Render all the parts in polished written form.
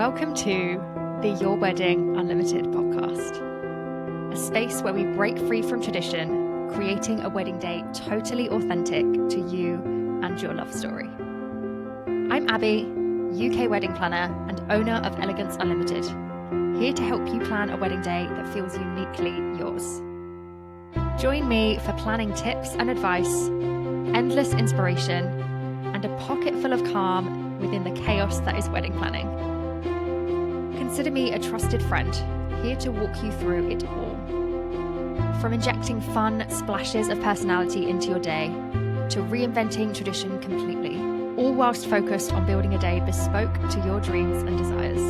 Welcome to the Your Wedding Unlimited podcast, a space where we break free from tradition, creating a wedding day totally authentic to you and your love story. I'm Abby, UK wedding planner and owner of Elegance Unlimited, here to help you plan a wedding day that feels uniquely yours. Join me for planning tips and advice, endless inspiration, and a pocket full of calm within the chaos that is wedding planning. Consider me a trusted friend, here to walk you through it all. From injecting fun splashes of personality into your day, to reinventing tradition completely, all whilst focused on building a day bespoke to your dreams and desires.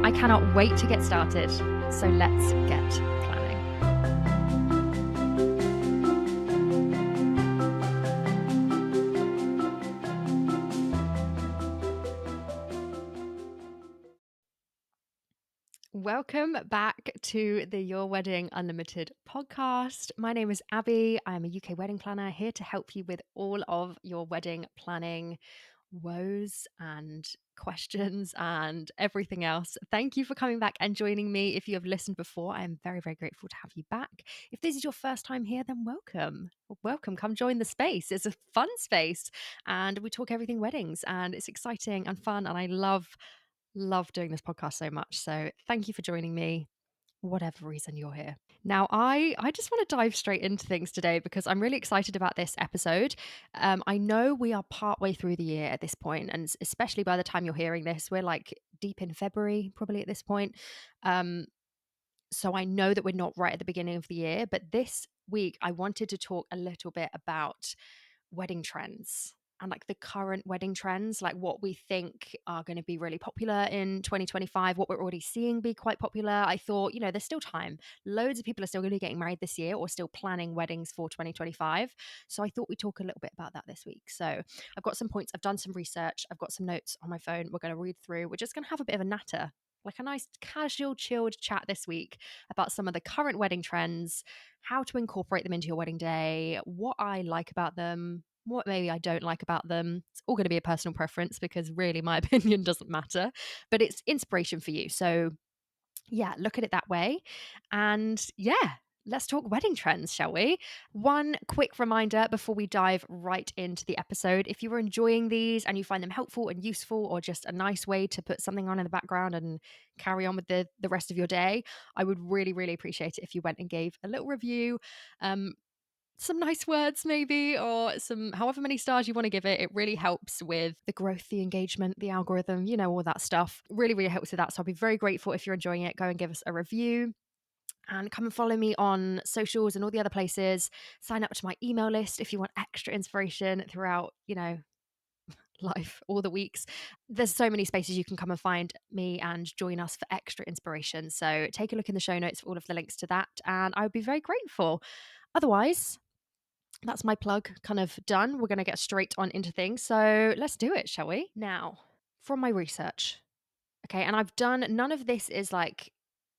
I cannot wait to get started, so let's get planning. Welcome back to the Your Wedding Unlimited podcast. My name is Abby. I'm a UK wedding planner here to help you with all of your wedding planning woes and questions and everything else. Thank you for coming back and joining me. If you have listened before, I am very, very grateful to have you back. If this is your first time here, then welcome. Welcome. Come join the space. It's a fun space and we talk everything weddings and it's exciting and fun. And I love doing this podcast so much. So thank you for joining me, whatever reason you're here. Now, I just want to dive straight into things today because I'm really excited about this episode. I know we are partway through the year at this point, and especially by the time you're hearing this, we're like deep in February, probably at this point. So I know that we're not right at the beginning of the year, but this week I wanted to talk a little bit about wedding trends and like the current wedding trends, like what we think are going to be really popular in 2025, what we're already seeing be quite popular. I thought, there's still time. Loads of people are still going to be getting married this year or still planning weddings for 2025. So I thought we'd talk a little bit about that this week. So I've got some points. I've done some research. I've got some notes on my phone. We're going to read through. We're just going to have a bit of a natter, like a nice casual chilled chat this week about some of the current wedding trends, how to incorporate them into your wedding day, what I like about them, what maybe I don't like about them. It's all going to be a personal preference because really my opinion doesn't matter, but it's inspiration for you. So yeah, look at it that way. And yeah, let's talk wedding trends, shall we? One quick reminder before we dive right into the episode. If you were enjoying these and you find them helpful and useful or just a nice way to put something on in the background and carry on with the rest of your day, I would really, really appreciate it if you went and gave a little review. Some nice words maybe, or some however many stars you want to give it. It really helps with the growth, the engagement, the algorithm, all that stuff. Really, really helps with that. So I'll be very grateful if you're enjoying it. Go and give us a review. And come and follow me on socials and all the other places. Sign up to my email list if you want extra inspiration throughout, life, all the weeks. There's so many spaces you can come and find me and join us for extra inspiration. So take a look in the show notes for all of the links to that. And I would be very grateful. Otherwise, that's my plug kind of done. We're going to get straight on into things. So let's do it, shall we? Now, from my research, okay, and I've done, none of this is like,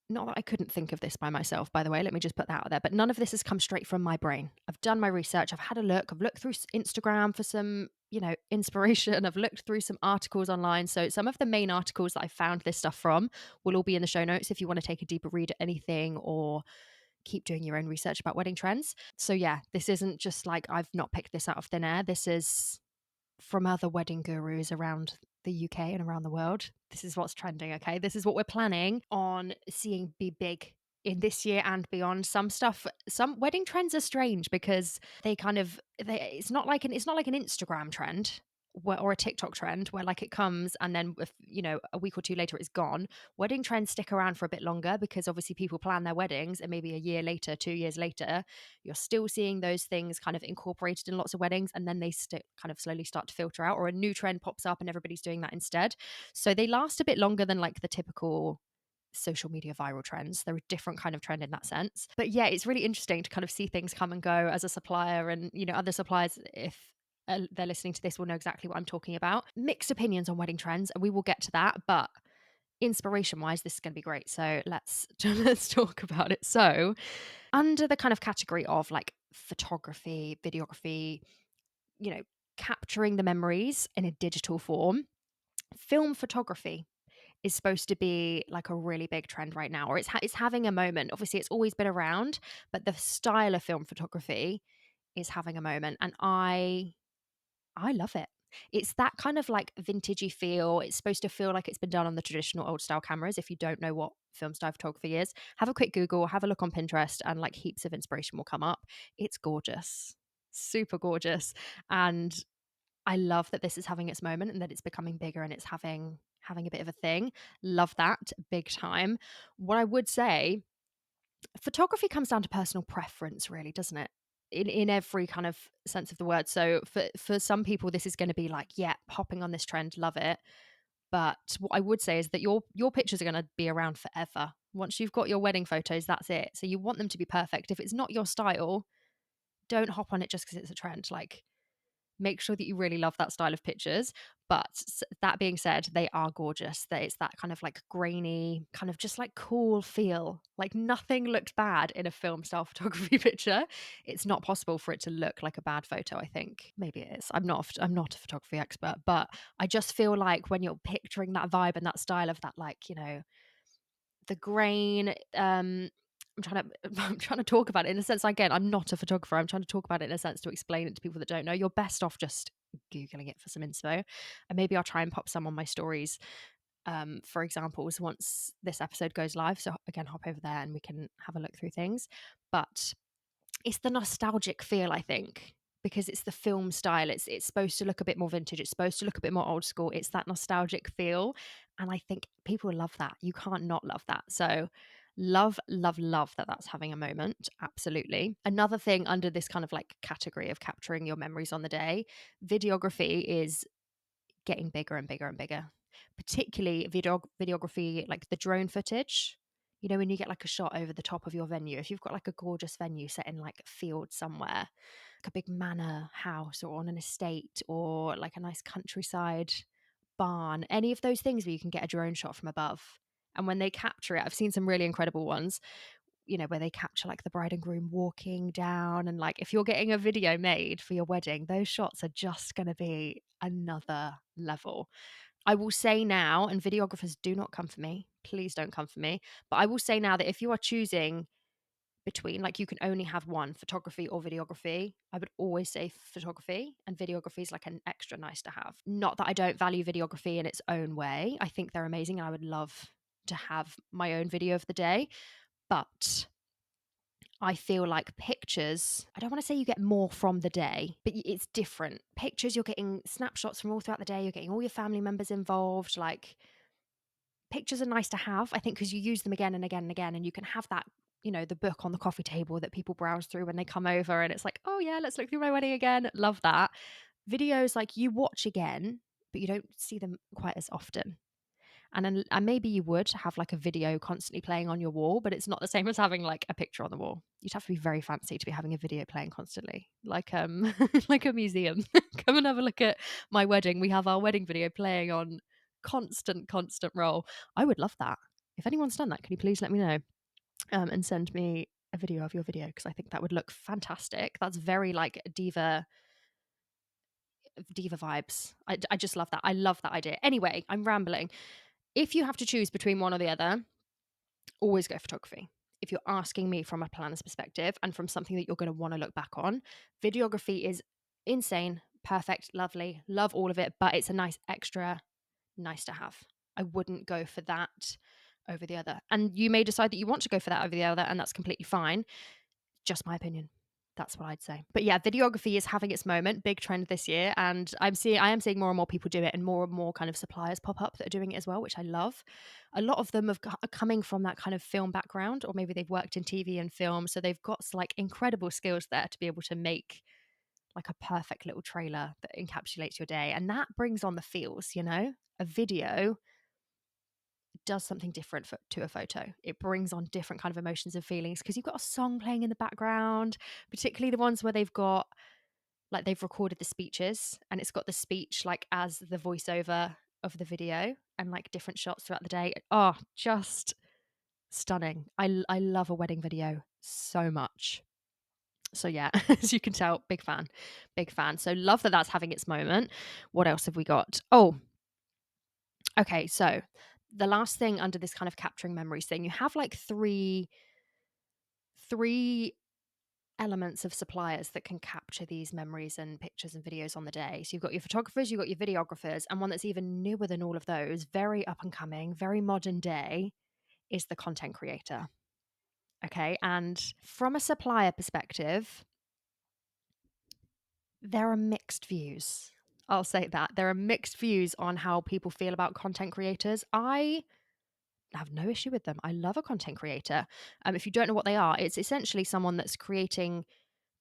not that I couldn't think of this by myself, by the way, let me just put that out there, but none of this has come straight from my brain. I've done my research. I've had a look. I've looked through Instagram for some, inspiration. I've looked through some articles online. So some of the main articles that I found this stuff from will all be in the show notes if you want to take a deeper read at anything or keep doing your own research about wedding trends. So yeah, this isn't just like I've not picked this out of thin air. This is from other wedding gurus around the UK and around the world. This is what's trending, okay? This is what we're planning on seeing be big in this year and beyond. Some wedding trends are strange because it's not like an Instagram trend or a TikTok trend where like it comes and then a week or two later it's gone. Wedding trends stick around for a bit longer because obviously people plan their weddings and maybe a year later, 2 years later, you're still seeing those things kind of incorporated in lots of weddings, and then they kind of slowly start to filter out, or a new trend pops up and everybody's doing that instead. So they last a bit longer than like the typical social media viral trends. They're a different kind of trend in that sense. But yeah, it's really interesting to kind of see things come and go as a supplier, and other suppliers, if they're listening to this, will know exactly what I'm talking about. Mixed opinions on wedding trends, and we will get to that, but inspiration wise, this is going to be great. So let's talk about it. So under the kind of category of like photography, videography, capturing the memories in a digital form, film photography is supposed to be like a really big trend right now, or it's having a moment. Obviously, it's always been around, but the style of film photography is having a moment, and I love it. It's that kind of like vintagey feel. It's supposed to feel like it's been done on the traditional old style cameras. If you don't know what film style photography is, have a quick Google, have a look on Pinterest, and like heaps of inspiration will come up. It's gorgeous, super gorgeous. And I love that this is having its moment and that it's becoming bigger and it's having a bit of a thing. Love that big time. What I would say, photography comes down to personal preference, really, doesn't it? In every kind of sense of the word. So for some people, this is going to be like, yeah, hopping on this trend, love it. But what I would say is that your pictures are going to be around forever. Once you've got your wedding photos, that's it. So you want them to be perfect. If it's not your style, don't hop on it just because it's a trend. Like, make sure that you really love that style of pictures. But that being said, they are gorgeous. That it's that kind of like grainy, kind of just like cool feel. Like nothing looked bad in a film style photography picture. It's not possible for it to look like a bad photo, I think. Maybe it is. I'm not a photography expert, but I just feel like when you're picturing that vibe and that style of that, like, the grain, I'm trying to talk about it in a sense. Again, I'm not a photographer. I'm trying to talk about it in a sense to explain it to people that don't know. You're best off just googling it for some inspo, and maybe I'll try and pop some on my stories, for examples, once this episode goes live. So again, hop over there and we can have a look through things. But it's the nostalgic feel, I think, because it's the film style. It's supposed to look a bit more vintage. It's supposed to look a bit more old school. It's that nostalgic feel, and I think people love that. You can't not love that. So love, love, love that that's having a moment. Absolutely. Another thing under this kind of like category of capturing your memories on the day, videography is getting bigger and bigger and bigger, particularly videography, like the drone footage. When you get like a shot over the top of your venue, if you've got like a gorgeous venue set in like a field somewhere, like a big manor house or on an estate or like a nice countryside barn, any of those things where you can get a drone shot from above. And when they capture it, I've seen some really incredible ones, where they capture like the bride and groom walking down. And like, if you're getting a video made for your wedding, those shots are just going to be another level. I will say now, and videographers, do not come for me. Please don't come for me. But I will say now that if you are choosing between, like, you can only have one, photography or videography, I would always say photography, and videography is like an extra nice to have. Not that I don't value videography in its own way. I think they're amazing and I would love to have my own video of the day. But I feel like pictures, I don't want to say you get more from the day, but it's different. Pictures, you're getting snapshots from all throughout the day. You're getting all your family members involved. Like, pictures are nice to have, I think, because you use them again and again and again. And you can have that, the book on the coffee table that people browse through when they come over. And it's like, oh, yeah, let's look through my wedding again. Love that. Videos, like, you watch again, but you don't see them quite as often. And maybe you would have like a video constantly playing on your wall, but it's not the same as having like a picture on the wall. You'd have to be very fancy to be having a video playing constantly, like like a museum. Come and have a look at my wedding. We have our wedding video playing on constant roll. I would love that. If anyone's done that, can you please let me know, and send me a video of your video, because I think that would look fantastic. That's very like diva vibes. I just love that. I love that idea. Anyway, I'm rambling. If you have to choose between one or the other, always go photography. If you're asking me from a planner's perspective and from something that you're going to want to look back on, videography is insane, perfect, lovely, love all of it, but it's a nice extra, nice to have. I wouldn't go for that over the other. And you may decide that you want to go for that over the other, and that's completely fine. Just my opinion. That's what I'd say. But yeah, videography is having its moment, big trend this year. And I am seeing more and more people do it, and more kind of suppliers pop up that are doing it as well, which I love. A lot of them are coming from that kind of film background, or maybe they've worked in TV and film. So they've got like incredible skills there to be able to make like a perfect little trailer that encapsulates your day. And that brings on the feels, a video does something different to a photo. It brings on different kind of emotions and feelings because you've got a song playing in the background, particularly the ones where they've recorded the speeches and it's got the speech like as the voiceover of the video and like different shots throughout the day. Oh, just stunning. I love a wedding video so much. So yeah, as you can tell, big fan, big fan. So love that that's having its moment. What else have we got? Oh, okay. So the last thing under this kind of capturing memories thing, you have like three elements of suppliers that can capture these memories and pictures and videos on the day. So you've got your photographers, you've got your videographers, and one that's even newer than all of those, very up and coming, very modern day, is the content creator. Okay. And from a supplier perspective, there are mixed views. I'll say that. There are mixed views on how people feel about content creators. I have no issue with them. I love a content creator. If you don't know what they are, it's essentially someone that's creating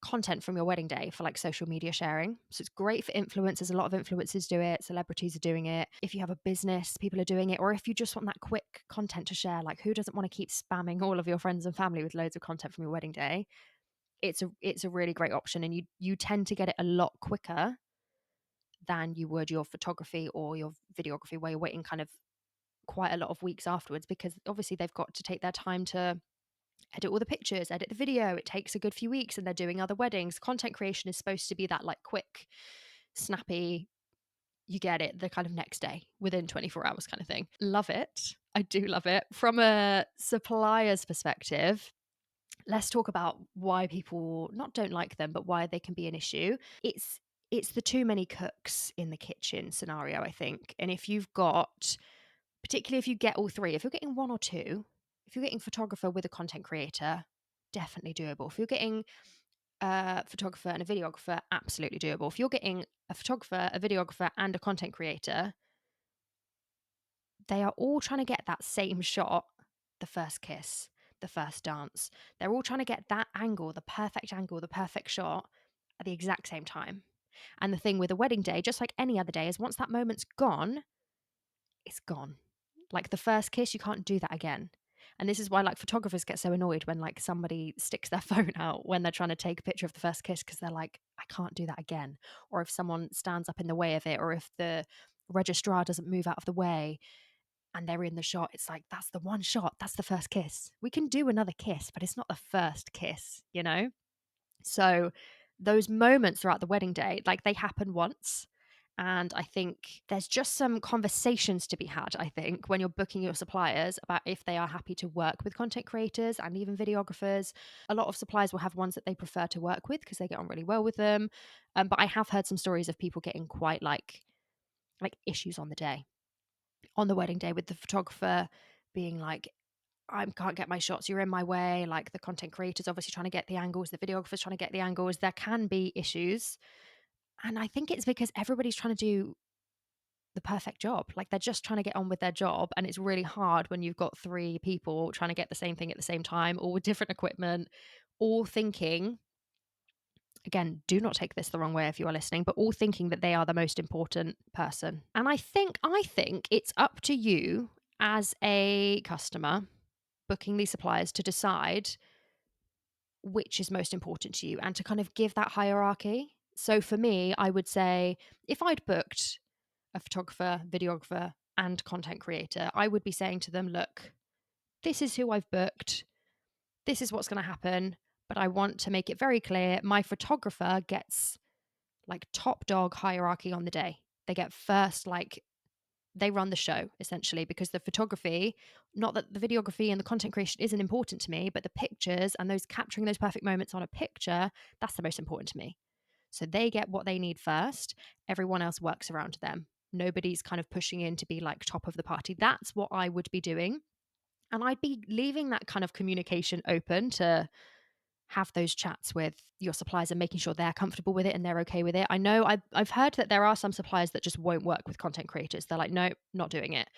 content from your wedding day for like social media sharing. So it's great for influencers. A lot of influencers do it. Celebrities are doing it. If you have a business, people are doing it. Or if you just want that quick content to share, like who doesn't want to keep spamming all of your friends and family with loads of content from your wedding day? It's a really great option, and you tend to get it a lot quicker than you would your photography or your videography, where you're waiting kind of quite a lot of weeks afterwards, because obviously they've got to take their time to edit all the pictures, edit the video. It takes a good few weeks, and they're doing other weddings. Content creation is supposed to be that like quick, snappy, you get it the kind of next day within 24 hours kind of thing. Love it. I do love it. From a supplier's perspective, let's talk about why people not don't like them, but why they can be an issue. It's the too many cooks in the kitchen scenario, I think. And if you've got, particularly if you get all three, if you're getting one or two, if you're getting photographer with a content creator, definitely doable. If you're getting a photographer and a videographer, absolutely doable. If you're getting a photographer, a videographer, and a content creator, they are all trying to get that same shot, the first kiss, the first dance. They're all trying to get that angle, the perfect shot at the exact same time. And the thing with a wedding day, just like any other day, is once that moment's gone, it's gone. Like the first kiss, you can't do that again. And this is why like photographers get so annoyed when like somebody sticks their phone out when they're trying to take a picture of the first kiss, because they're like, I can't do that again. Or if someone stands up in the way of it, or if the registrar doesn't move out of the way and they're in the shot, it's like, that's the one shot, that's the first kiss. We can do another kiss, but it's not the first kiss, you know? So those moments throughout the wedding day, like they happen once. And I think there's just some conversations to be had, I think, when you're booking your suppliers about if they are happy to work with content creators and even videographers. A lot of suppliers will have ones that they prefer to work with because they get on really well with them. But I have heard some stories of people getting quite like issues on the day, on the wedding day, with the photographer being like, I can't get my shots, you're in my way. Like the content creators obviously trying to get the angles, the videographers trying to get the angles. There can be issues. And I think it's because everybody's trying to do the perfect job. Like they're just trying to get on with their job. And it's really hard when you've got three people trying to get the same thing at the same time, all with different equipment, all thinking, again, do not take this the wrong way if you are listening, but all thinking that they are the most important person. And I think it's up to you as a customer booking these suppliers to decide which is most important to you and to kind of give that hierarchy. So for me, I would say if I'd booked a photographer, videographer, and content creator, I would be saying to them, look, this is who I've booked. This is what's going to happen. But I want to make it very clear my photographer gets like top dog hierarchy on the day. They get first, like they run the show essentially, because the photography, not that the videography and the content creation isn't important to me, but the pictures and those capturing those perfect moments on a picture, that's the most important to me. So they get what they need first. Everyone else works around them. Nobody's kind of pushing in to be like top of the party. That's what I would be doing. And I'd be leaving that kind of communication open to have those chats with your suppliers and making sure they're comfortable with it and they're okay with it. I know I've heard that there are some suppliers that just won't work with content creators. They're like, no, not doing it.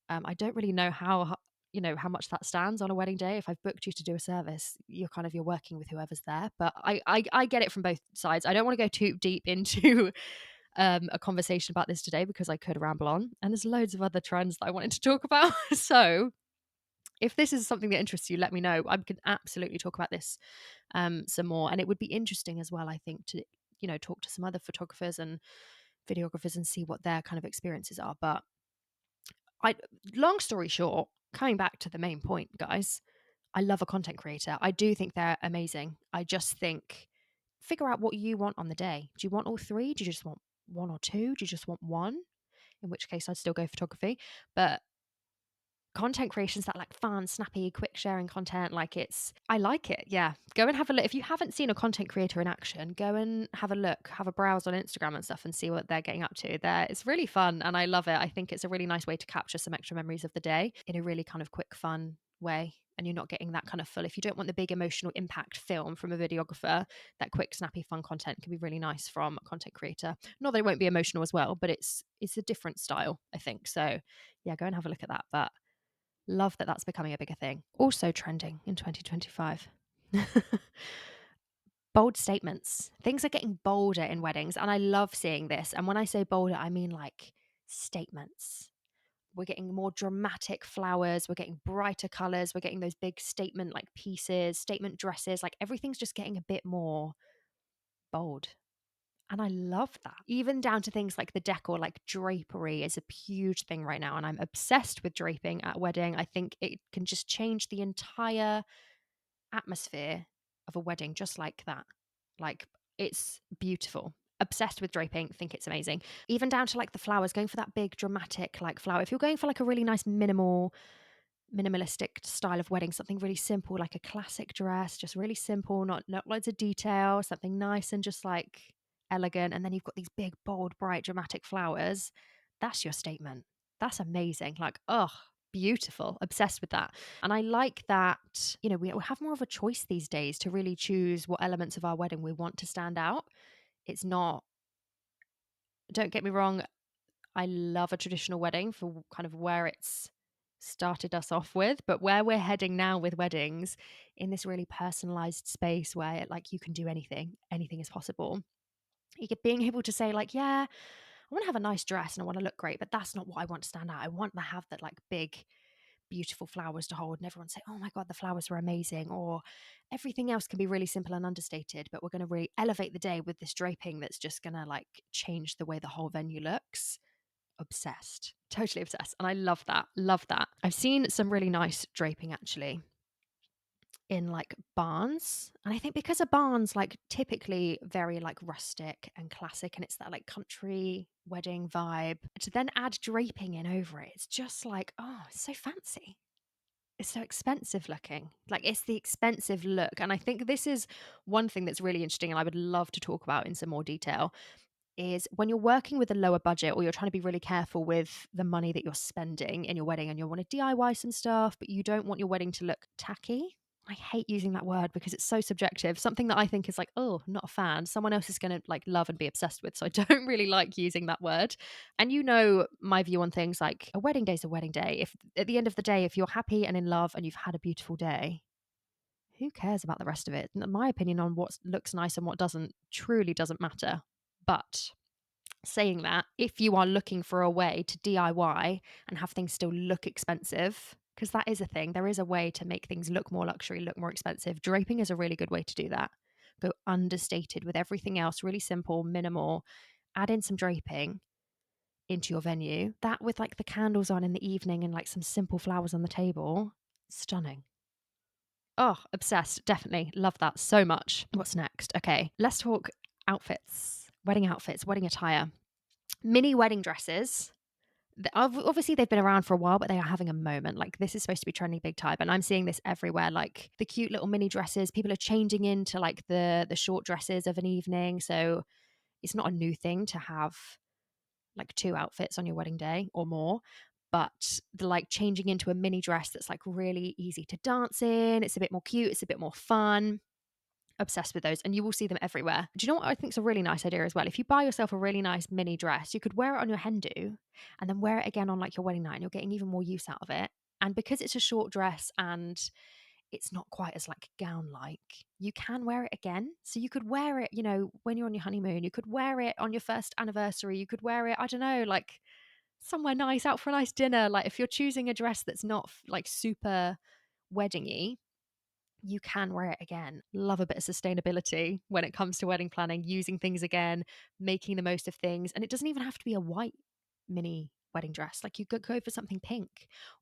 I don't really know how how much that stands on a wedding day. If I've booked you to do a service, you're working with whoever's there. But I get it from both sides. I don't want to go too deep into a conversation about this today because I could ramble on, and there's loads of other trends that I wanted to talk about. So if this is something that interests you, let me know. I could absolutely talk about this some more, and it would be interesting as well, I think, to talk to some other photographers and videographers and see what their kind of experiences are. But I long story short, coming back to the main point, guys, I love a content creator. I do think they're amazing. I just think figure out what you want on the day. Do you want all three? Do you just want one or two? Do you just want one? In which case I'd still go photography. But content creations that like fun, snappy, quick sharing content. I like it. Yeah. Go and have a look. If you haven't seen a content creator in action, go and have a look, have a browse on Instagram and stuff and see what they're getting up to there. It's really fun and I love it. I think it's a really nice way to capture some extra memories of the day in a really kind of quick, fun way. And you're not getting that kind of full. If you don't want the big emotional impact film from a videographer, that quick, snappy, fun content can be really nice from a content creator. Not that it won't be emotional as well, but it's a different style, I think. So yeah, go and have a look at that. But love that that's becoming a bigger thing. Also trending in 2025. Bold statements. Things are getting bolder in weddings, and I love seeing this. And when I say bolder, I mean like statements. We're getting more dramatic flowers, we're getting brighter colors, we're getting those big statement like pieces, statement dresses, like everything's just getting a bit more bold. And I love that. Even down to things like the decor, like drapery is a huge thing right now. And I'm obsessed with draping at a wedding. I think it can just change the entire atmosphere of a wedding just like that. Like it's beautiful. Obsessed with draping, think it's amazing. Even down to like the flowers, going for that big dramatic like flower. If you're going for like a really nice minimalistic style of wedding, something really simple, like a classic dress, just really simple, not loads of detail, something nice and just like elegant. And then you've got these big, bold, bright, dramatic flowers. That's your statement. That's amazing. Like, oh, beautiful. Obsessed with that. And I like that, we have more of a choice these days to really choose what elements of our wedding we want to stand out. It's not, don't get me wrong, I love a traditional wedding for kind of where it's started us off with, but where we're heading now with weddings in this really personalized space where like you can do anything is possible. Being able to say like, yeah, I want to have a nice dress and I want to look great, but that's not what I want to stand out. I want to have that like big, beautiful flowers to hold and everyone say, oh my God, the flowers were amazing. Or everything else can be really simple and understated, but we're going to really elevate the day with this draping that's just going to like change the way the whole venue looks. Obsessed, totally obsessed. And I love that. Love that. I've seen some really nice draping actually in like barns. And I think because a barn's like typically very like rustic and classic and it's that like country wedding vibe, to then add draping in over it, it's just like, oh, it's so fancy. It's so expensive looking. Like it's the expensive look. And I think this is one thing that's really interesting and I would love to talk about in some more detail is when you're working with a lower budget or you're trying to be really careful with the money that you're spending in your wedding and you want to DIY some stuff, but you don't want your wedding to look tacky. I hate using that word because it's so subjective. Something that I think is like, oh, not a fan. Someone else is going to like love and be obsessed with. So I don't really like using that word. And my view on things like a wedding day is a wedding day. If at the end of the day, if you're happy and in love and you've had a beautiful day, who cares about the rest of it? My opinion on what looks nice and what doesn't truly doesn't matter. But saying that, if you are looking for a way to DIY and have things still look expensive, because that is a thing, there is a way to make things look more luxury, look more expensive. Draping is a really good way to do that. Go understated with everything else, really simple, minimal. Add in some draping into your venue. That with like the candles on in the evening and like some simple flowers on the table, stunning. Oh, obsessed. Definitely love that so much. What's next? Okay, let's talk outfits, wedding outfits, wedding attire. Mini wedding dresses. Obviously, they've been around for a while, but they are having a moment. Like this is supposed to be trending big time, and I'm seeing this everywhere. Like the cute little mini dresses, people are changing into like the short dresses of an evening. So it's not a new thing to have like two outfits on your wedding day or more. But the like changing into a mini dress that's like really easy to dance in. It's a bit more cute. It's a bit more fun. Obsessed with those, and you will see them everywhere. Do you know what I think is a really nice idea as well? If you buy yourself a really nice mini dress, you could wear it on your hen do and then wear it again on like your wedding night and you're getting even more use out of it. And because it's a short dress and it's not quite as like gown like, you can wear it again. So you could wear it, when you're on your honeymoon, you could wear it on your first anniversary, you could wear it, I don't know, like somewhere nice, out for a nice dinner. Like if you're choosing a dress that's not like super weddingy, you can wear it again. Love a bit of sustainability when it comes to wedding planning, using things again, making the most of things. And it doesn't even have to be a white mini wedding dress. Like you could go for something pink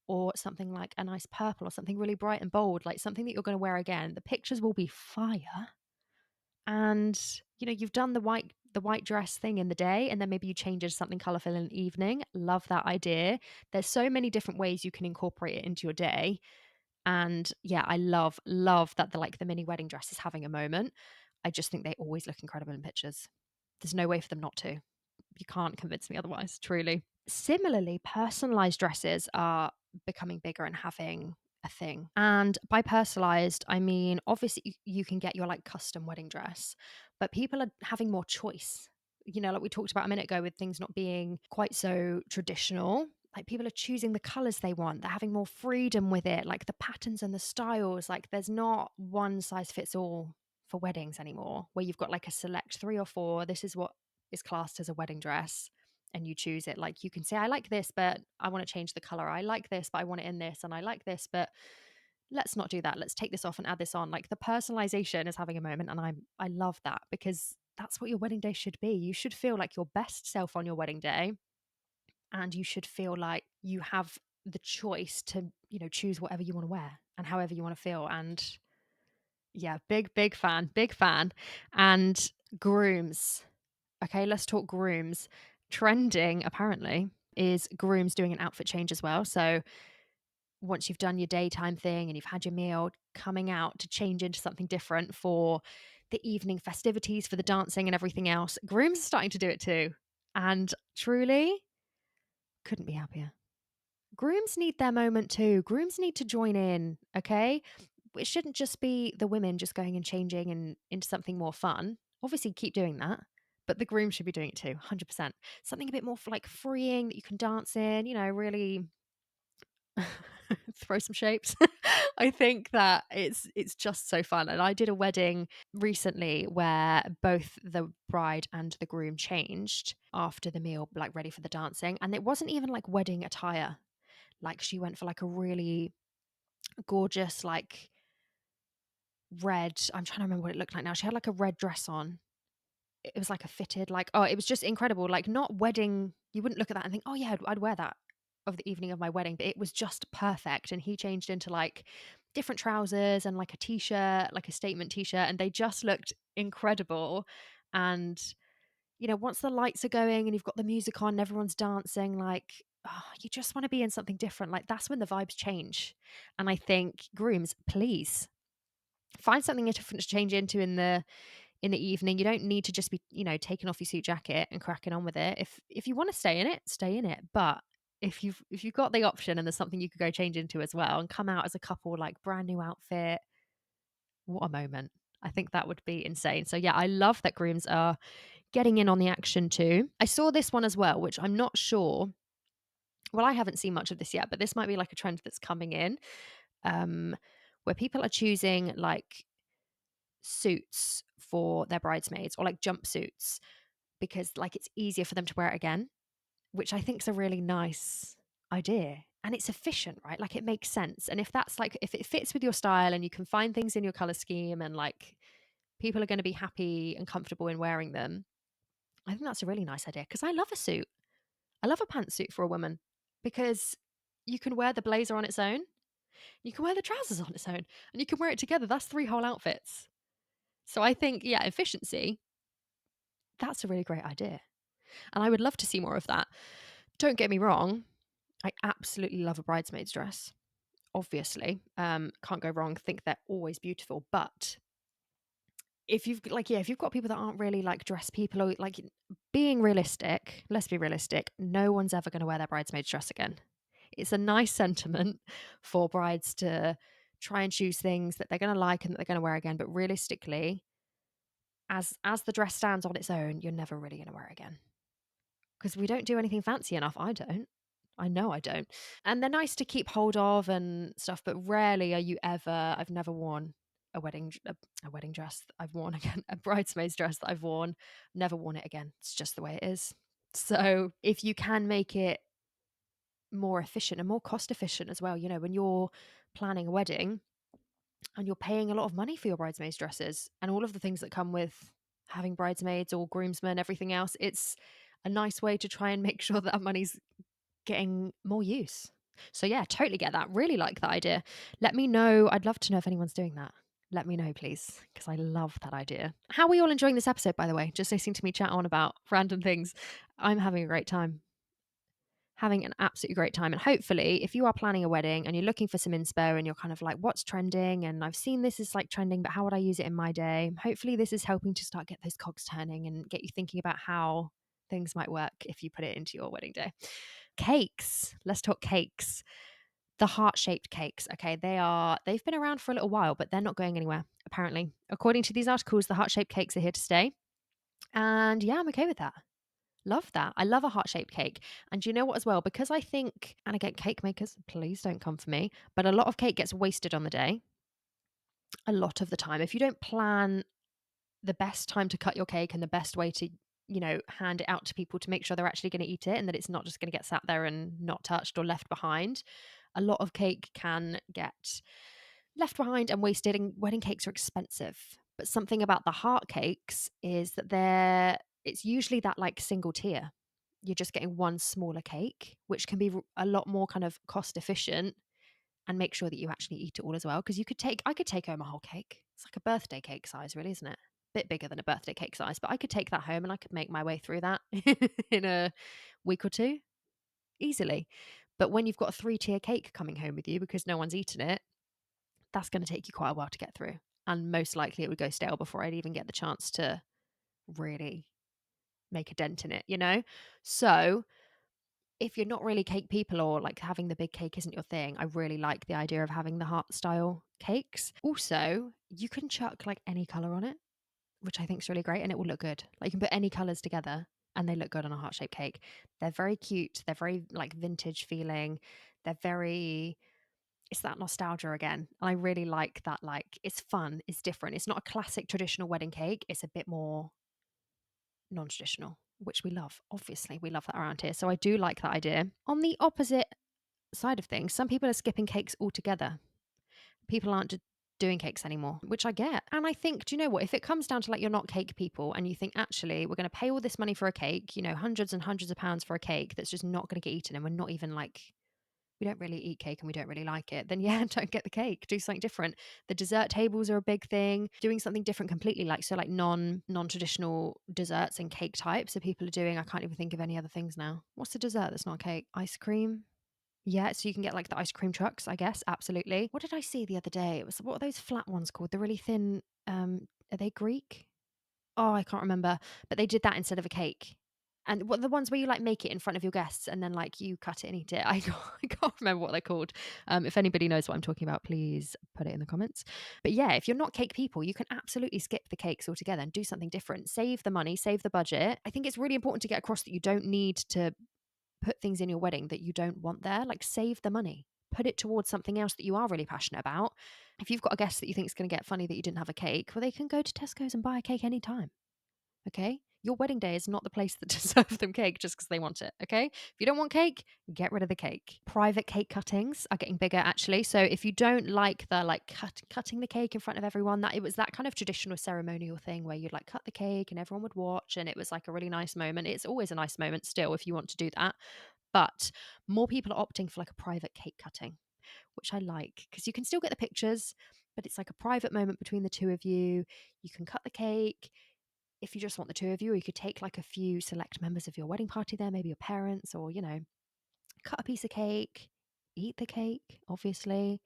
or something like a nice purple or something really bright and bold, like something that you're going to wear again. The pictures will be fire. And, you've done the white dress thing in the day, and then maybe you change it to something colorful in the evening. Love that idea. There's so many different ways you can incorporate it into your day. And yeah, I love that the mini wedding dress is having a moment. I just think they always look incredible in pictures. There's no way for them not to. You can't convince me otherwise, truly. Similarly, personalized dresses are becoming bigger and having a thing. And by personalized, I mean, obviously, you can get your like custom wedding dress, but people are having more choice. Like we talked about a minute ago with things not being quite so traditional. Like people are choosing the colors they want. They're having more freedom with it, like the patterns and the styles. Like there's not one size fits all for weddings anymore, where you've got like a select three or four. This is what is classed as a wedding dress, and you choose it. Like you can say, I like this, but I want to change the color. I like this, but I want it in this. And I like this, but let's not do that. Let's take this off and add this on. Like the personalization is having a moment. And I love that, because that's what your wedding day should be. You should feel like your best self on your wedding day. And you should feel like you have the choice to, choose whatever you want to wear and however you want to feel. And yeah, big fan, big fan. And grooms. Okay, let's talk grooms. Trending, apparently, is grooms doing an outfit change as well. So once you've done your daytime thing and you've had your meal, coming out to change into something different for the evening festivities, for the dancing and everything else. Grooms are starting to do it too. And truly, couldn't be happier. Grooms need their moment too. Grooms need to join in, okay? It shouldn't just be the women just going and changing and into something more fun. Obviously, keep doing that, but the groom should be doing it too, 100%. Something a bit more like freeing that you can dance in, really throw some shapes. I think that it's just so fun. And I did a wedding recently where both the bride and the groom changed after the meal, like ready for the dancing. And it wasn't even like wedding attire. Like she went for like a really gorgeous, like red. I'm trying to remember what it looked like now. She had like a red dress on. It was like a fitted, like, oh, it was just incredible. Like not wedding. You wouldn't look at that and think, oh yeah, I'd wear that of the evening of my wedding, but it was just perfect. And he changed into like different trousers and like a t-shirt, like a statement t-shirt, and they just looked incredible. And once the lights are going and you've got the music on, and everyone's dancing, like, oh, you just want to be in something different. Like that's when the vibes change. And I think grooms, please find something different to change into in the evening. You don't need to just be, taking off your suit jacket and cracking on with it. If you want to stay in it, stay in it. But if you've got the option and there's something you could go change into as well and come out as a couple, like brand new outfit, what a moment. I think that would be insane. So yeah, I love that grooms are getting in on the action too. I saw this one as well, which I'm not sure. Well, I haven't seen much of this yet, but this might be like a trend that's coming in, um, where people are choosing like suits for their bridesmaids, or like jumpsuits, because like it's easier for them to wear it again, which I think is a really nice idea. And it's efficient, right? Like it makes sense. And if that's like, if it fits with your style and you can find things in your color scheme and like people are going to be happy and comfortable in wearing them, I think that's a really nice idea. Because I love a suit. I love a pantsuit for a woman, because you can wear the blazer on its own, you can wear the trousers on its own, and you can wear it together. That's 3 whole outfits. So I think, yeah, efficiency, that's a really great idea. And I would love to see more of that. Don't get me wrong, I absolutely love a bridesmaid's dress. Obviously, can't go wrong. Think they're always beautiful. But if you've got people that aren't really like dress people, or like, being realistic, let's be realistic. No one's ever going to wear their bridesmaid's dress again. It's a nice sentiment for brides to try and choose things that they're going to like and that they're going to wear again. But realistically, as the dress stands on its own, you're never really going to wear it again, because we don't do anything fancy enough. I don't. I know I don't. And they're nice to keep hold of and stuff, but rarely are you ever. I've never worn a wedding dress that I've worn again, a bridesmaid's dress that I've worn. Never worn it again. It's just the way it is. So if you can make it more efficient and more cost efficient as well, when you're planning a wedding and you're paying a lot of money for your bridesmaids dresses and all of the things that come with having bridesmaids or groomsmen, everything else, it's a nice way to try and make sure that money's getting more use. So yeah, totally get that. Really like that idea. Let me know. I'd love to know if anyone's doing that. let me know, please, because I love that idea. How are we all enjoying this episode, by the way? Just listening to me chat on about random things. I'm having a great time. Having an absolutely great time. And hopefully, if you are planning a wedding and you're looking for some inspo and you're kind of like, what's trending? And I've seen this is like trending, but how would I use it in my day? Hopefully, this is helping to start get those cogs turning and get you thinking about how things might work if you put it into your wedding day. Cakes. Let's talk cakes. The heart-shaped cakes. Okay, they've been around for a little while, but they're not going anywhere, apparently. According to these articles, the heart-shaped cakes are here to stay. And yeah, I'm okay with that. Love that. I love a heart-shaped cake. And do you know what as well? Because I think, and again, cake makers, please don't come for me, but a lot of cake gets wasted on the day. A lot of the time. If you don't plan the best time to cut your cake and the best way to, hand it out to people to make sure they're actually going to eat it and that it's not just going to get sat there and not touched or left behind, a lot of cake can get left behind and wasted, and wedding cakes are expensive. But something about the heart cakes is that it's usually that like single tier. You're just getting one smaller cake, which can be a lot more kind of cost efficient and make sure that you actually eat it all as well. Because I could take home a whole cake. It's like a birthday cake size, really, isn't it? Bit bigger than a birthday cake size, but I could take that home and I could make my way through that in a week or two easily. But when you've got a 3-tier cake coming home with you because no one's eaten it, that's going to take you quite a while to get through. And most likely it would go stale before I'd even get the chance to really make a dent in it, So if you're not really cake people or like having the big cake isn't your thing, I really like the idea of having the heart style cakes. Also, you can chuck like any color on it, which I think is really great, and it will look good. Like you can put any colors together and they look good on a heart shaped cake. They're very cute. They're very like vintage feeling. They're very, it's that nostalgia again. And I really like that. Like it's fun, it's different. It's not a classic traditional wedding cake. It's a bit more non-traditional, which we love. Obviously, we love that around here. So I do like that idea. On the opposite side of things, some people are skipping cakes altogether. People aren't doing cakes anymore, which I get. And I think, do you know what? If it comes down to like you're not cake people and you think actually we're going to pay all this money for a cake, hundreds and hundreds of pounds for a cake that's just not going to get eaten and we're not even like, we don't really eat cake and we don't really like it, then yeah, don't get the cake. Do something different. The dessert tables are a big thing. Doing something different completely, like so like non-traditional desserts and cake types. So people are doing, I can't even think of any other things now. What's the dessert that's not cake? Ice cream? Yeah, so you can get like the ice cream trucks, I guess. Absolutely. What did I see the other day? It was, what are those flat ones called? The really thin, are they Greek? Oh, I can't remember. But they did that instead of a cake. And what the ones where you like make it in front of your guests and then like you cut it and eat it. I can't remember what they're called. If anybody knows what I'm talking about, please put it in the comments. But yeah, if you're not cake people, you can absolutely skip the cakes altogether and do something different. Save the money, save the budget. I think it's really important to get across that you don't need to put things in your wedding that you don't want there. Like save the money. Put it towards something else that you are really passionate about. If you've got a guest that you think is going to get funny that you didn't have a cake, well, they can go to Tesco's and buy a cake anytime. Okay? Your wedding day is not the place to serve them cake just because they want it. Okay? If you don't want cake, get rid of the cake. Private cake cuttings are getting bigger actually. So if you don't like the like cutting the cake in front of everyone, that it was that kind of traditional ceremonial thing where you'd like cut the cake and everyone would watch and it was like a really nice moment. It's always a nice moment still if you want to do that. But more people are opting for like a private cake cutting, which I like because you can still get the pictures, but it's like a private moment between the two of you. You can cut the cake if you just want the two of you, or you could take like a few select members of your wedding party there, maybe your parents, or, cut a piece of cake, eat the cake, obviously,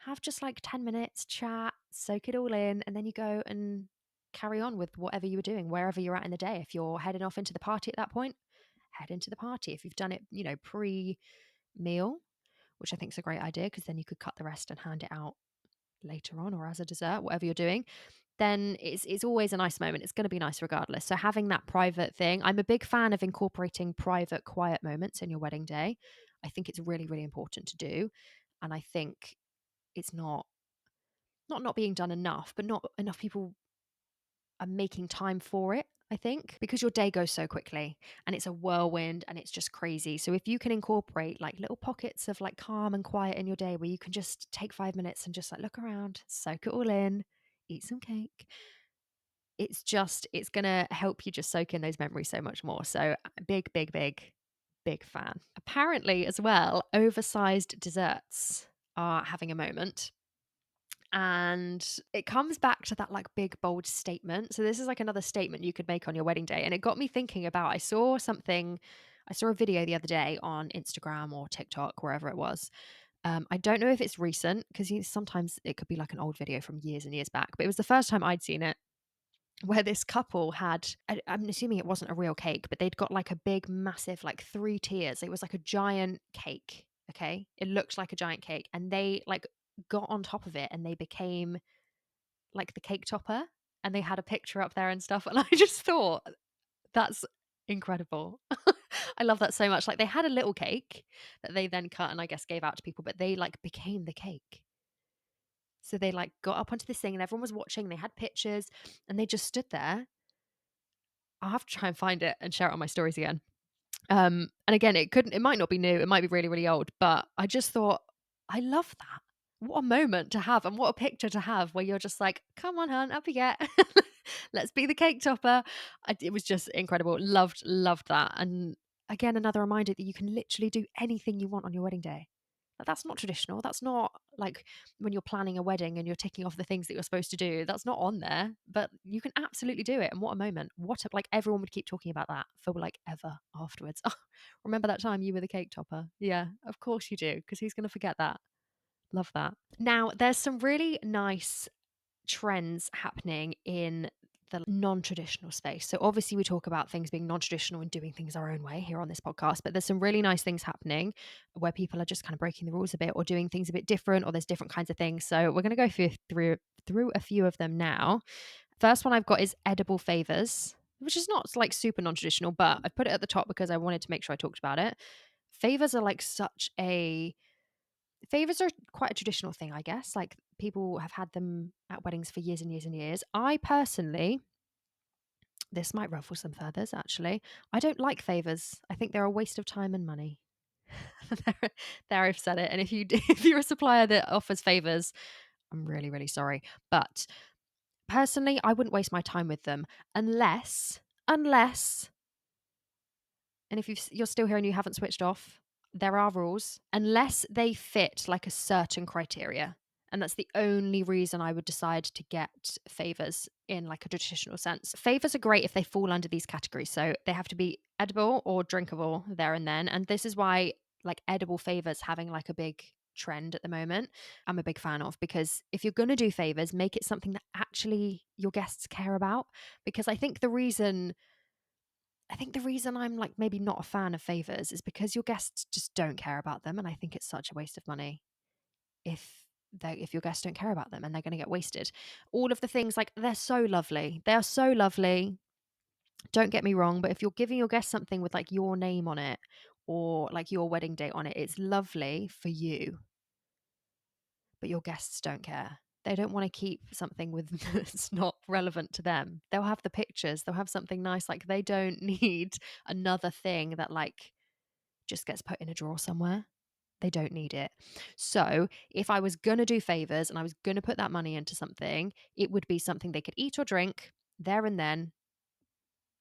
have just like 10 minutes, chat, soak it all in, and then you go and carry on with whatever you were doing, wherever you're at in the day. If you're heading off into the party at that point, head into the party. If you've done it, pre-meal, which I think is a great idea because then you could cut the rest and hand it out later on or as a dessert, whatever you're doing, then it's always a nice moment. It's going to be nice regardless. So having that private thing, I'm a big fan of incorporating private, quiet moments in your wedding day. I think it's really, really important to do. And I think it's not being done enough, but not enough people are making time for it. I think because your day goes so quickly and it's a whirlwind and it's just crazy. So if you can incorporate like little pockets of like calm and quiet in your day where you can just take 5 minutes and just like look around, soak it all in, eat some cake, it's going to help you just soak in those memories so much more. So big, big, big, big fan. Apparently as well, oversized desserts are having a moment. And it comes back to that like big, bold statement. So this is like another statement you could make on your wedding day. And it got me thinking about, I saw a video the other day on Instagram or TikTok, wherever it was. I don't know if it's recent because sometimes it could be like an old video from years and years back, but it was the first time I'd seen it, where this couple had, I'm assuming it wasn't a real cake, but they'd got like a big, massive, like 3 tiers. It was like a giant cake. Okay. It looked like a giant cake. And they like got on top of it and they became like the cake topper, and they had a picture up there and stuff. And I just thought, that's incredible. I love that so much. Like they had a little cake that they then cut and I guess gave out to people, but they like became the cake. So they like got up onto this thing and everyone was watching. They had pictures and they just stood there. I'll have to try and find it and share it on my stories again. And again, it might not be new, it might be really, really old, but I just thought, I love that. What a moment to have, and what a picture to have where you're just like, come on, hun, up you get. Let's be the cake topper. It was just incredible. Loved that. And again, another reminder that you can literally do anything you want on your wedding day. Like, that's not traditional. That's not like when you're planning a wedding and you're ticking off the things that you're supposed to do. That's not on there, but you can absolutely do it. And what a moment. Like everyone would keep talking about that for like ever afterwards. Oh, remember that time you were the cake topper? Yeah, of course you do, because who's going to forget that? Love that. Now, there's some really nice trends happening in the non-traditional space. So obviously we talk about things being non-traditional and doing things our own way here on this podcast, but there's some really nice things happening where people are just kind of breaking the rules a bit or doing things a bit different, or there's different kinds of things. So we're going to go through a few of them now. First one I've got is edible favors, which is not like super non-traditional, but I put it at the top because I wanted to make sure I talked about it. Favors are like favors are quite a traditional thing, I guess. Like people have had them at weddings for years and years and years. I personally, this might ruffle some feathers actually. I don't like favors. I think they're a waste of time and money. there I've said it. And if if you're a supplier that offers favors, I'm really, really sorry. But personally, I wouldn't waste my time with them unless and if you're still here and you haven't switched off, there are rules, unless they fit like a certain criteria. And that's the only reason I would decide to get favors in like a traditional sense. Favors are great if they fall under these categories. So they have to be edible or drinkable there and then. And this is why like edible favors having like a big trend at the moment, I'm a big fan of, because if you're going to do favors, make it something that actually your guests care about. Because I think the reason I'm like maybe not a fan of favors is because your guests just don't care about them, and I think it's such a waste of money if your guests don't care about them and they're going to get wasted. All of the things, like, they're so lovely. They are so lovely. Don't get me wrong, but if you're giving your guests something with like your name on it or like your wedding date on it, it's lovely for you, but your guests don't care. They don't want to keep something with that's not relevant to them. They'll have the pictures, they'll have something nice. Like, they don't need another thing that like just gets put in a drawer somewhere. They don't need it. So if I was going to do favors and I was going to put that money into something, it would be something they could eat or drink there and then.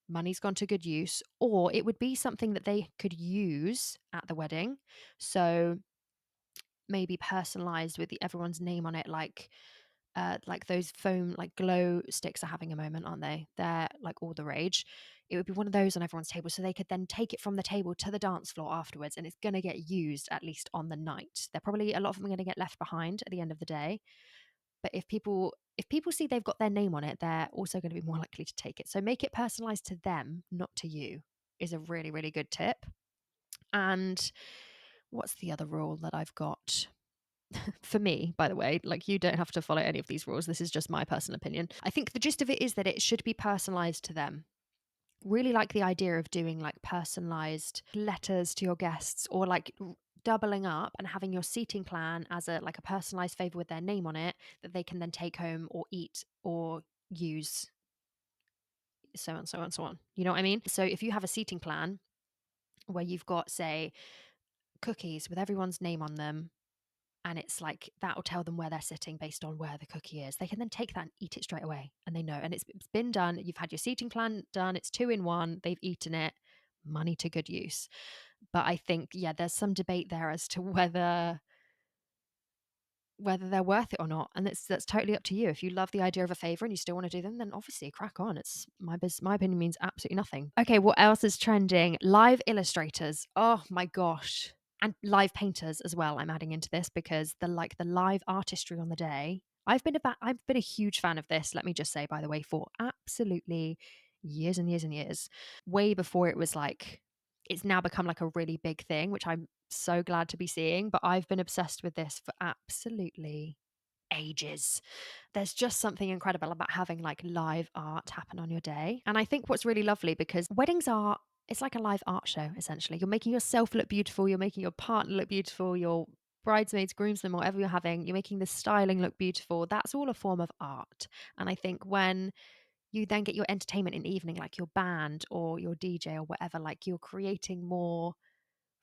Money's gone to good use, or it would be something that they could use at the wedding. So maybe personalized with everyone's name on it, like those foam like glow sticks are having a moment, aren't they? They're like all the rage. It would be one of those on everyone's table, so they could then take it from the table to the dance floor afterwards, and it's going to get used at least on the night. They're probably, a lot of them are going to get left behind at the end of the day, but if people see they've got their name on it, they're also going to be more likely to take it. So make it personalized to them, not to you, is a really, really good tip. And what's the other rule that I've got? For me, by the way, like, you don't have to follow any of these rules. This is just my personal opinion. I think the gist of it is that it should be personalized to them. Really like the idea of doing like personalized letters to your guests, or like doubling up and having your seating plan as a personalized favor with their name on it that they can then take home or eat or use, so on, so on, so on. You know what I mean? So if you have a seating plan where you've got, say, cookies with everyone's name on them, and it's like that will tell them where they're sitting based on where the cookie is, they can then take that and eat it straight away, and they know, and it's been done. You've had your seating plan done, it's 2 in 1, they've eaten it. Money to good use. But I think, yeah, there's some debate there as to whether whether they're worth it or not. And that's totally up to you. If you love the idea of a favor and you still want to do them, then obviously crack on. It's my opinion means absolutely nothing. Okay, what else is trending? Live illustrators. Oh my gosh. And live painters as well. I'm adding into this because the live artistry on the day. I've been a huge fan of this, let me just say, by the way, for absolutely years and years and years. Way before it was like it's now become like a really big thing, which I'm so glad to be seeing. But I've been obsessed with this for absolutely ages. There's just something incredible about having like live art happen on your day. And I think what's really lovely because weddings are, it's like a live art show, essentially. You're making yourself look beautiful, you're making your partner look beautiful, your bridesmaids, groomsmen, whatever you're having, you're making the styling look beautiful. That's all a form of art. And I think when you then get your entertainment in the evening, like your band or your DJ or whatever, like you're creating more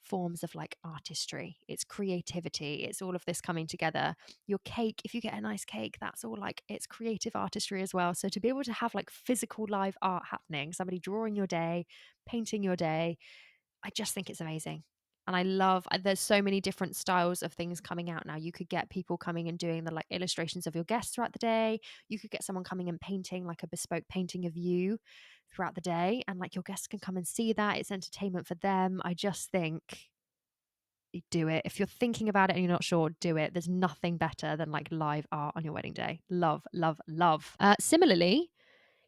forms of like artistry. It's creativity. It's all of this coming together. Your cake, if you get a nice cake, that's all like it's creative artistry as well. So to be able to have like physical live art happening, somebody drawing your day, painting your day, I just think it's amazing. And I love, there's so many different styles of things coming out now. You could get people coming and doing the like illustrations of your guests throughout the day. You could get someone coming and painting like a bespoke painting of you throughout the day. And like your guests can come and see that. It's entertainment for them. I just think you do it. If you're thinking about it and you're not sure, do it. There's nothing better than like live art on your wedding day. Love, love, love. Similarly,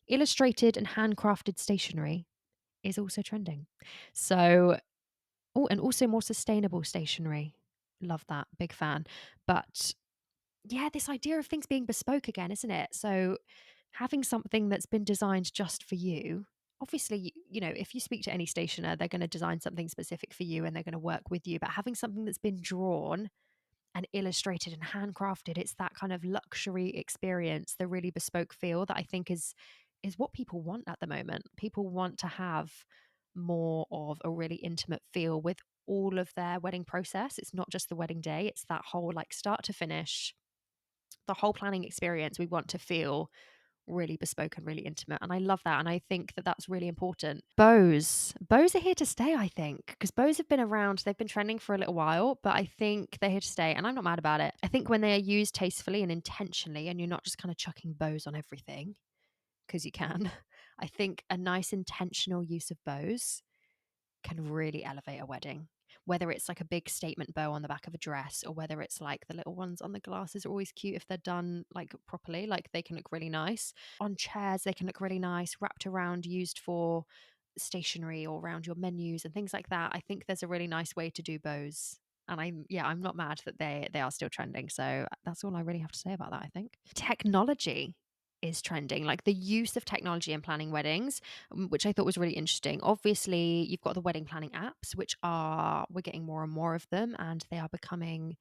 illustrated and handcrafted stationery is also trending. So, oh, and also more sustainable stationery. Love that. Big fan. But yeah, this idea of things being bespoke again, isn't it? So, having something that's been designed just for you. Obviously, you know, if you speak to any stationer, they're going to design something specific for you and they're going to work with you. But having something that's been drawn and illustrated and handcrafted, it's that kind of luxury experience, the really bespoke feel that I think is what people want at the moment. People want to have more of a really intimate feel with all of their wedding process. It's not just the wedding day, it's that whole like start to finish, the whole planning experience. We want to feel really bespoke and really intimate. And I love that. And I think that that's really important. Bows are here to stay, I think, because bows have been around. They've been trending for a little while, but I think they're here to stay. And I'm not mad about it. I think when they are used tastefully and intentionally, and you're not just kind of chucking bows on everything, because you can, I think a nice intentional use of bows can really elevate a wedding. Whether it's like a big statement bow on the back of a dress or whether it's like the little ones on the glasses are always cute if they're done like properly, like they can look really nice. On chairs, they can look really nice, wrapped around, used for stationery or around your menus and things like that. I think there's a really nice way to do bows. And I'm not mad that they are still trending. So that's all I really have to say about that, I think. Technology is trending, like the use of technology in planning weddings, which I thought was really interesting. Obviously, you've got the wedding planning apps, which are, we're getting more and more of them, and they are becoming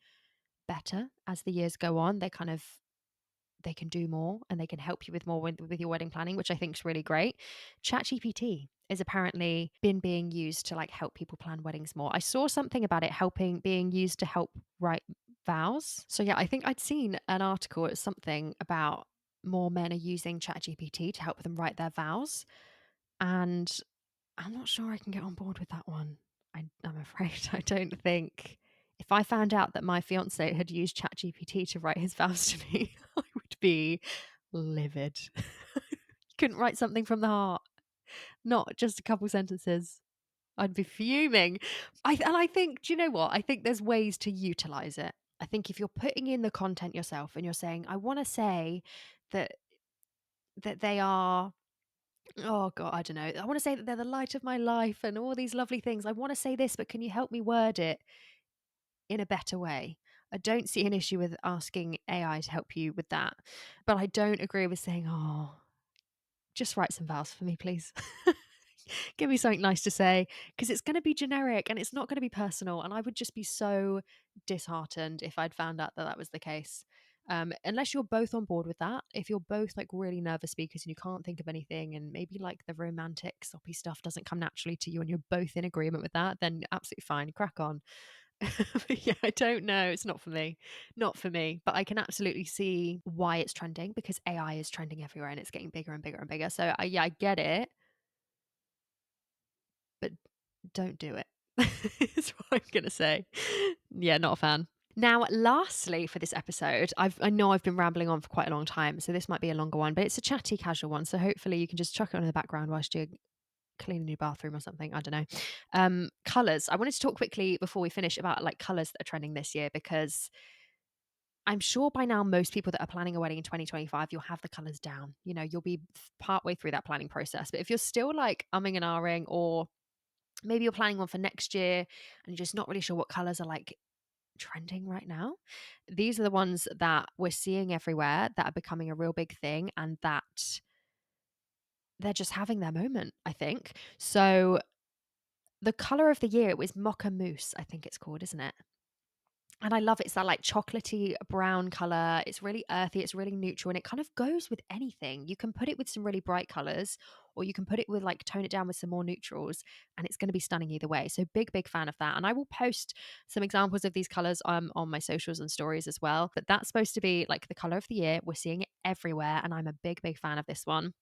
better as the years go on. They can do more and they can help you with more with your wedding planning, which I think is really great. ChatGPT is apparently been being used to like help people plan weddings more. I saw something about it being used to help write vows. So yeah, I think I'd seen an article or something about more men are using ChatGPT to help them write their vows. And I'm not sure I can get on board with that one. I'm afraid I don't think if I found out that my fiance had used ChatGPT to write his vows to me, I would be livid. Couldn't write something from the heart, not just a couple sentences. I'd be fuming. I think, do you know what? I think there's ways to utilize it. I think if you're putting in the content yourself and you're saying, I want to say that they are, oh God, I don't know. I want to say that they're the light of my life and all these lovely things. I want to say this, but can you help me word it in a better way? I don't see an issue with asking AI to help you with that. But I don't agree with saying, oh, just write some vows for me, please. Give me something nice to say, because it's going to be generic and it's not going to be personal. And I would just be so disheartened if I'd found out that that was the case. Unless you're both on board with that, if you're both like really nervous speakers and you can't think of anything, and maybe like the romantic, soppy stuff doesn't come naturally to you and you're both in agreement with that, then absolutely fine, crack on. But yeah, I don't know. It's not for me. Not for me. But I can absolutely see why it's trending because AI is trending everywhere and it's getting bigger and bigger and bigger. So yeah, I get it, but don't do it. Is what I'm going to say. Yeah, not a fan. Now, lastly, for this episode, I know I've been rambling on for quite a long time, so this might be a longer one, but it's a chatty, casual one. So hopefully you can just chuck it on in the background whilst you're cleaning your bathroom or something. I don't know. Colors. I wanted to talk quickly before we finish about like colors that are trending this year, because I'm sure by now most people that are planning a wedding in 2025, you'll have the colors down. You know, you'll be part way through that planning process. But if you're still like umming and ahhing, or maybe you're planning one for next year and you're just not really sure what colors are like trending right now, these are the ones that we're seeing everywhere that are becoming a real big thing, and that they're just having their moment, I think. So the color of the year, it was mocha mousse, I think it's called, isn't it? And I love it. It's that like chocolatey brown color. It's really earthy, it's really neutral, and it kind of goes with anything. You can put it with some really bright colors, or you can put it with like tone it down with some more neutrals, and it's going to be stunning either way. So big fan of that. And I will post some examples of these colors on my socials and stories as well. But that's supposed to be like the color of the year. We're seeing it everywhere, and I'm a big fan of this one.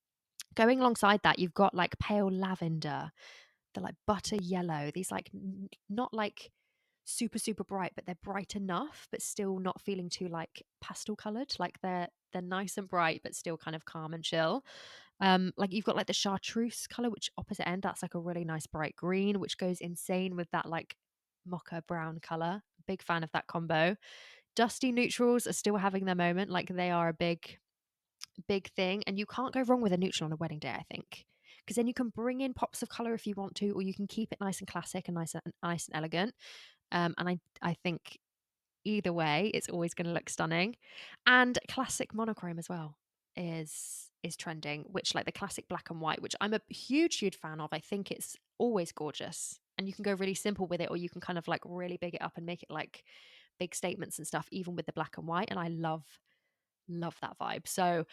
Going alongside that, you've got like pale lavender, the like butter yellow, these like not like super bright, but they're bright enough but still not feeling too like pastel colored. Like they're nice and bright but still kind of calm and chill. Like you've got like the chartreuse color, which opposite end, that's like a really nice bright green, which goes insane with that like mocha brown color. Big fan of that combo. Dusty neutrals are still having their moment. Like they are a big thing, and you can't go wrong with a neutral on a wedding day, I think, because then you can bring in pops of color if you want to, or you can keep it nice and classic and nice and elegant. And I think either way, it's always going to look stunning. And classic monochrome as well is trending, which like the classic black and white, which I'm a huge fan of. I think it's always gorgeous, and you can go really simple with it, or you can kind of like really big it up and make it like big statements and stuff, even with the black and white. And I love that vibe. So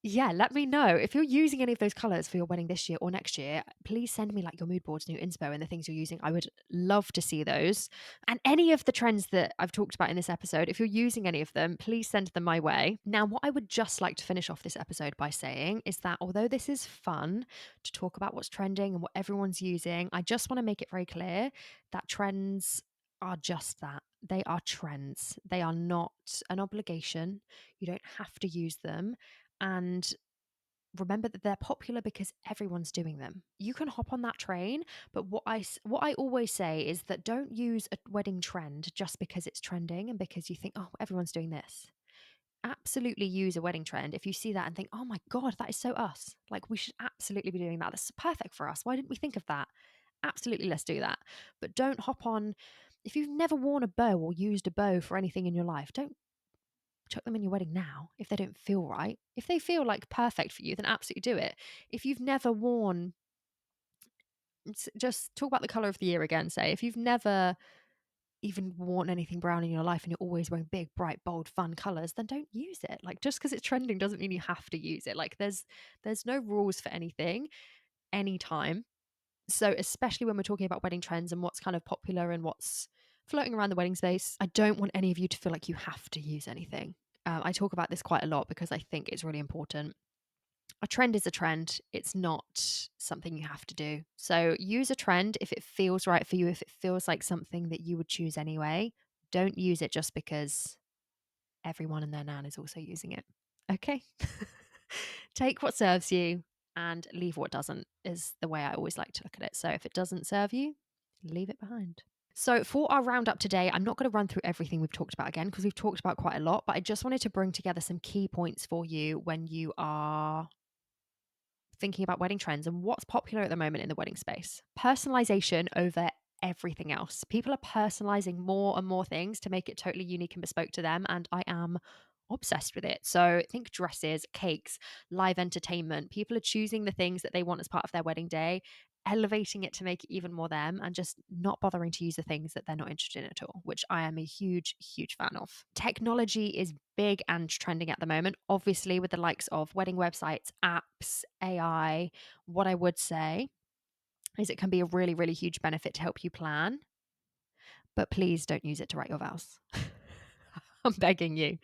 yeah, let me know if you're using any of those colors for your wedding this year or next year. Please send me like your mood boards and your inspo and the things you're using. I would love to see those. And any of the trends that I've talked about in this episode, if you're using any of them, please send them my way. Now, what I would just like to finish off this episode by saying is that although this is fun to talk about what's trending and what everyone's using, I just want to make it very clear that trends are just that. They are trends. They are not an obligation. You don't have to use them. And remember that they're popular because everyone's doing them. You can hop on that train, but what I always say is that don't use a wedding trend just because it's trending and because you think, oh, everyone's doing this. Absolutely use a wedding trend if you see that and think, oh my god, that is so us. Like we should absolutely be doing that. That's perfect for us. Why didn't we think of that? Absolutely, let's do that. But don't hop on. If you've never worn a bow or used a bow for anything in your life, don't chuck them in your wedding now if they don't feel right. If they feel like perfect for you, then absolutely do it. If you've never worn, just talk about the color of the year again. Say, if you've never even worn anything brown in your life and you're always wearing big, bright, bold, fun colors, then don't use it. Like just because it's trending doesn't mean you have to use it. Like there's no rules for anything, anytime. So especially when we're talking about wedding trends and what's kind of popular and what's floating around the wedding space, I don't want any of you to feel like you have to use anything. I talk about this quite a lot because I think it's really important. A trend is a trend. It's not something you have to do. So use a trend if it feels right for you, if it feels like something that you would choose anyway. Don't use it just because everyone and their nan is also using it. Okay. Take what serves you and leave what doesn't, is the way I always like to look at it. So if it doesn't serve you, leave it behind. So for our roundup today, I'm not going to run through everything we've talked about again because we've talked about quite a lot, but I just wanted to bring together some key points for you when you are thinking about wedding trends and what's popular at the moment in the wedding space. Personalization over everything else. People are personalizing more and more things to make it totally unique and bespoke to them, and I am obsessed with it. So think dresses, cakes, live entertainment. People are choosing the things that they want as part of their wedding day, elevating it to make it even more them, and just not bothering to use the things that they're not interested in at all, which I am a huge fan of. Technology is big and trending at the moment, obviously with the likes of wedding websites, apps, AI. What I would say is it can be a really huge benefit to help you plan, but please don't use it to write your vows. I'm begging you.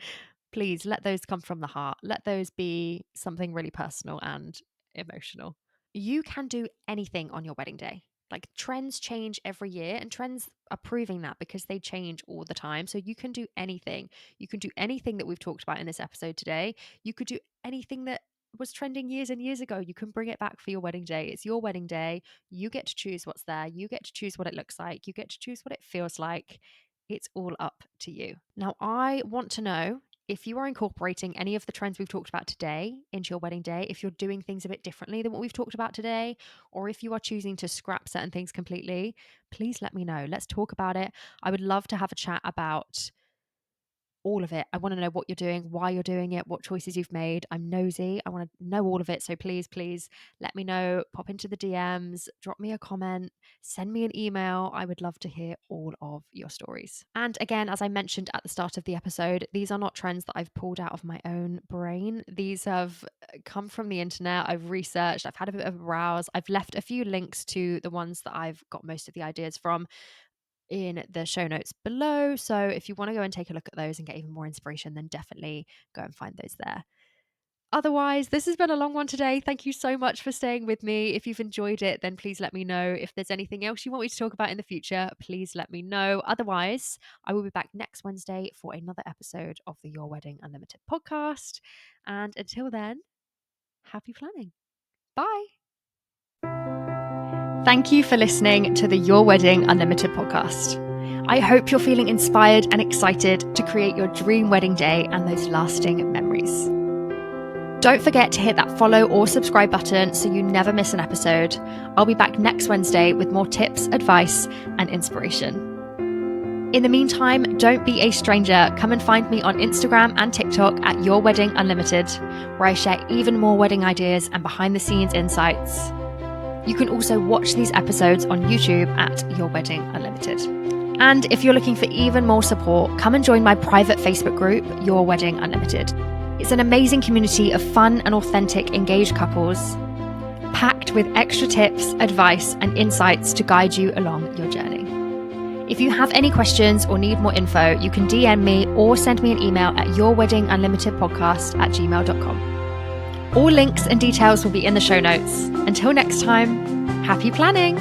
Please let those come from the heart. Let those be something really personal and emotional. You can do anything on your wedding day. Like trends change every year, and trends are proving that because they change all the time. So you can do anything. You can do anything that we've talked about in this episode today. You could do anything that was trending years and years ago. You can bring it back for your wedding day. It's your wedding day. You get to choose what's there. You get to choose what it looks like. You get to choose what it feels like. It's all up to you. Now, I want to know if you are incorporating any of the trends we've talked about today into your wedding day, if you're doing things a bit differently than what we've talked about today, or if you are choosing to scrap certain things completely, please let me know. Let's talk about it. I would love to have a chat about all of it. I want to know what you're doing, why you're doing it, what choices you've made. I'm nosy. I want to know all of it. So please let me know. Pop into the DMs, drop me a comment, send me an email. I would love to hear all of your stories. And again, as I mentioned at the start of the episode, these are not trends that I've pulled out of my own brain. These have come from the internet. I've researched, I've had a bit of a browse. I've left a few links to the ones that I've got most of the ideas from in the show notes below. So if you want to go and take a look at those and get even more inspiration, then definitely go and find those there. Otherwise, this has been a long one today. Thank you so much for staying with me. If you've enjoyed it, then please let me know. If there's anything else you want me to talk about in the future, please let me know. Otherwise, I will be back next Wednesday for another episode of the Your Wedding Unlimited podcast. And until then, happy planning. Bye. Thank you for listening to the Your Wedding Unlimited podcast. I hope you're feeling inspired and excited to create your dream wedding day and those lasting memories. Don't forget to hit that follow or subscribe button so you never miss an episode. I'll be back next Wednesday with more tips, advice, and inspiration. In the meantime, don't be a stranger. Come and find me on Instagram and TikTok at Your Wedding Unlimited, where I share even more wedding ideas and behind the scenes insights. You can also watch these episodes on YouTube at Your Wedding Unlimited. And if you're looking for even more support, come and join my private Facebook group, Your Wedding Unlimited. It's an amazing community of fun and authentic engaged couples, packed with extra tips, advice, and insights to guide you along your journey. If you have any questions or need more info, you can DM me or send me an email at yourweddingunlimitedpodcast@gmail.com. All links and details will be in the show notes. Until next time, happy planning!